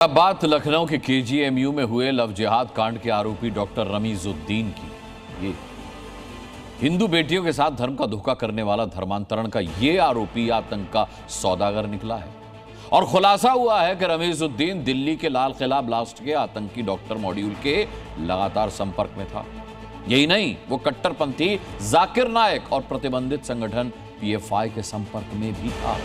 अब बात लखनऊ के केजीएमयू में हुए लव जिहाद कांड के आरोपी डॉक्टर रमीजुद्दीन की। ये हिंदू बेटियों के साथ धर्म का धोखा करने वाला धर्मांतरण का ये आरोपी आतंक का सौदागर निकला है और खुलासा हुआ है कि रमीजुद्दीन दिल्ली के लाल किला ब्लास्ट के आतंकी डॉक्टर मॉड्यूल के लगातार संपर्क में था। यही नहीं, वो कट्टरपंथी जाकिर नायक और प्रतिबंधित संगठन पीएफआई के संपर्क में भी था।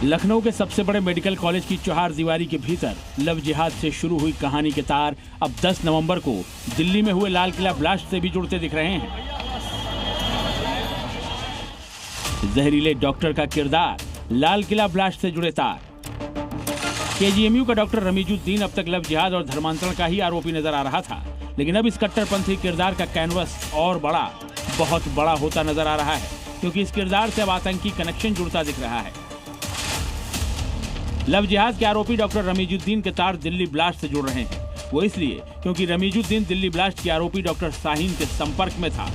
लखनऊ के सबसे बड़े मेडिकल कॉलेज की चौहार दीवारी के भीतर लव जिहाद से शुरू हुई कहानी के तार अब 10 नवंबर को दिल्ली में हुए लाल किला ब्लास्ट से भी जुड़ते दिख रहे हैं। जहरीले डॉक्टर का किरदार, लाल किला ब्लास्ट से जुड़े तार। केजीएमयू का डॉक्टर रमीजुद्दीन अब तक लव जिहाद और धर्मांतरण का ही आरोपी नजर आ रहा था, लेकिन अब इस कट्टरपंथी किरदार का कैनवस और बहुत बड़ा होता नजर आ रहा है, क्योंकि इस किरदार से अब आतंकी कनेक्शन जुड़ता दिख रहा है। लव जिहाद के आरोपी डॉक्टर रमीजुद्दीन के तार दिल्ली ब्लास्ट से जुड़ रहे हैं। वो इसलिए क्योंकि रमीजुद्दीन दिल्ली ब्लास्ट के आरोपी डॉक्टर शाहीन के संपर्क में था।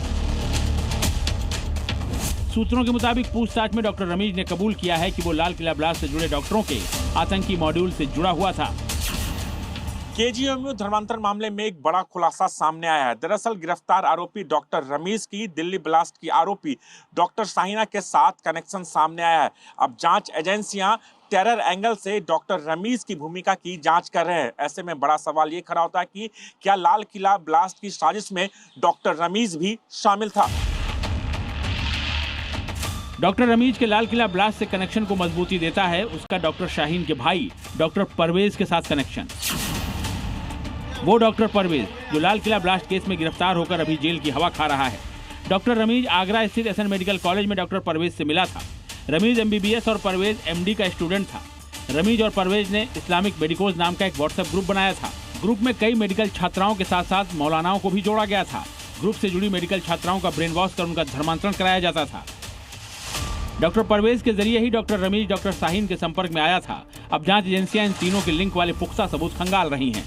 सूत्रों के मुताबिक पूछताछ में डॉक्टर रमीज ने कबूल किया है कि वो लाल किला ब्लास्ट से जुड़े डॉक्टरों के आतंकी मॉड्यूल से जुड़ा हुआ था। केजीएमयू धर्मांतरण मामले में एक बड़ा खुलासा सामने आया है। दरअसल गिरफ्तार आरोपी डॉक्टर रमीज की दिल्ली ब्लास्ट की आरोपी डॉक्टर शाहीना के साथ कनेक्शन सामने आया है। अब जांच एजेंसियां टेरर एंगल से डॉक्टर रमीज की भूमिका की जांच कर रहे हैं। ऐसे में बड़ा सवाल ये खड़ा होता है कि क्या लाल किला ब्लास्ट की साजिश में डॉक्टर रमीज भी शामिल था? डॉक्टर रमीज के लाल किला ब्लास्ट से कनेक्शन को मजबूती देता है उसका डॉक्टर शाहीन के भाई डॉक्टर परवेज के साथ कनेक्शन। वो डॉक्टर परवेज जो लाल किला ब्लास्ट केस में गिरफ्तार होकर अभी जेल की हवा खा रहा है। डॉक्टर रमीज आगरा स्थित एसएन मेडिकल कॉलेज में डॉक्टर परवेज से मिला था। रमीज एमबीबीएस और परवेज एमडी का स्टूडेंट था। रमीज और परवेज ने इस्लामिक मेडिकोज नाम का एक व्हाट्सएप ग्रुप बनाया था। ग्रुप में कई मेडिकल छात्राओं के साथ साथ मौलानाओं को भी जोड़ा गया था। ग्रुप से जुड़ी मेडिकल छात्राओं का ब्रेन वॉश कर उनका धर्मांतरण कराया जाता था। डॉक्टर परवेज के जरिए ही डॉक्टर रमीज डॉक्टर शाहीन के संपर्क में आया था। अब जांच एजेंसियां इन तीनों के लिंक वाले पुख्ता सबूत खंगाल रही हैं।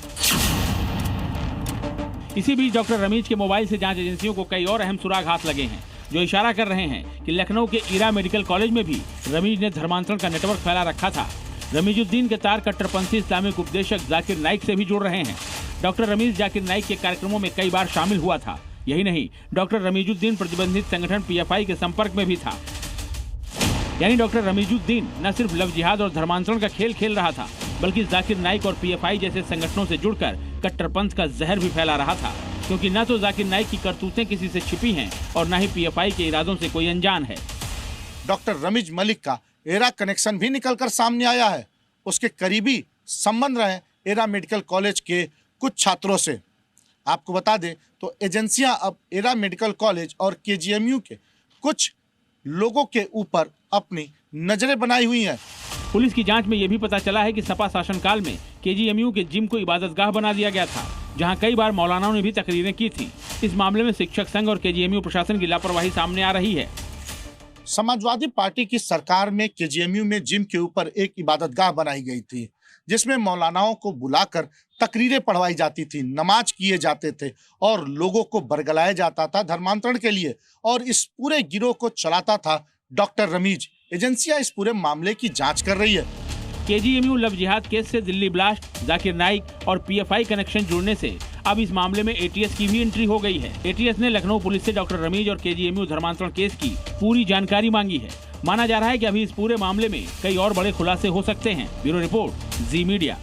इसी बीच डॉक्टर रमीज के मोबाइल से जांच एजेंसियों को कई और अहम सुराग हाथ लगे हैं, जो इशारा कर रहे हैं कि लखनऊ के ईरा मेडिकल कॉलेज में भी रमीज ने धर्मांतरण का नेटवर्क फैला रखा था। रमीजुद्दीन के तार कट्टरपंथी इस्लामिक उपदेशक जाकिर नाइक से भी जुड़ रहे हैं। डॉक्टर रमीज जाकिर नाइक के कार्यक्रमों में कई बार शामिल हुआ था। यही नहीं, डॉक्टर रमीजुद्दीन प्रतिबंधित संगठन पीएफआई के संपर्क में भी था। यानी डॉक्टर रमीजुद्दीन न सिर्फ लव जिहाद और धर्मांतरण का खेल खेल रहा था, बल्कि जाकिर नाइक और पीएफआई जैसे संगठनों से जुड़कर कट्टरपंथ का जहर भी फैला रहा था, क्योंकि न तो जाकिर नाइक की करतूतें किसी से छिपी हैं और न ही पीएफआई के इरादों से कोई अनजान है। डॉक्टर रमीज मलिक का एरा कनेक्शन भी निकलकर सामने आया है। उसके करीबी संबंध रहे एरा मेडिकल कॉलेज के कुछ छात्रों से। आपको बता दें तो एजेंसियां अब एरा मेडिकल कॉलेज और केजीएमयू के कुछ लोगों के ऊपर अपनी नजरें बनाई हुई हैं। पुलिस की जांच में यह भी पता चला है कि सपा शासनकाल में केजीएमयू के जिम को इबादतगाह बना दिया गया था, जहां कई बार मौलानाओं ने भी तकरीरें की थी। इस मामले में शिक्षक संघ और केजीएमयू प्रशासन की लापरवाही सामने आ रही है। समाजवादी पार्टी की सरकार में केजीएमयू में जिम के ऊपर एक इबादतगाह बनाई गई थी, जिसमें मौलानाओं को बुलाकर तकरीरें पढ़वाई जाती थी, नमाज किए जाते थे और लोगों को बरगलाया जाता था धर्मांतरण के लिए। और इस पूरे गिरोह को चलाता था डॉक्टर रमीज। एजेंसियां इस पूरे मामले की जांच कर रही है। केजीएमयू लव जिहाद केस से दिल्ली ब्लास्ट, जाकिर नाइक और पीएफआई कनेक्शन जुड़ने से अब इस मामले में एटीएस की भी एंट्री हो गई है। एटीएस ने लखनऊ पुलिस से डॉक्टर रमीज और केजीएमयू धर्मांतरण केस की पूरी जानकारी मांगी है। माना जा रहा है कि अभी इस पूरे मामले में कई और बड़े खुलासे हो सकते हैं। ब्यूरो रिपोर्ट, जी मीडिया।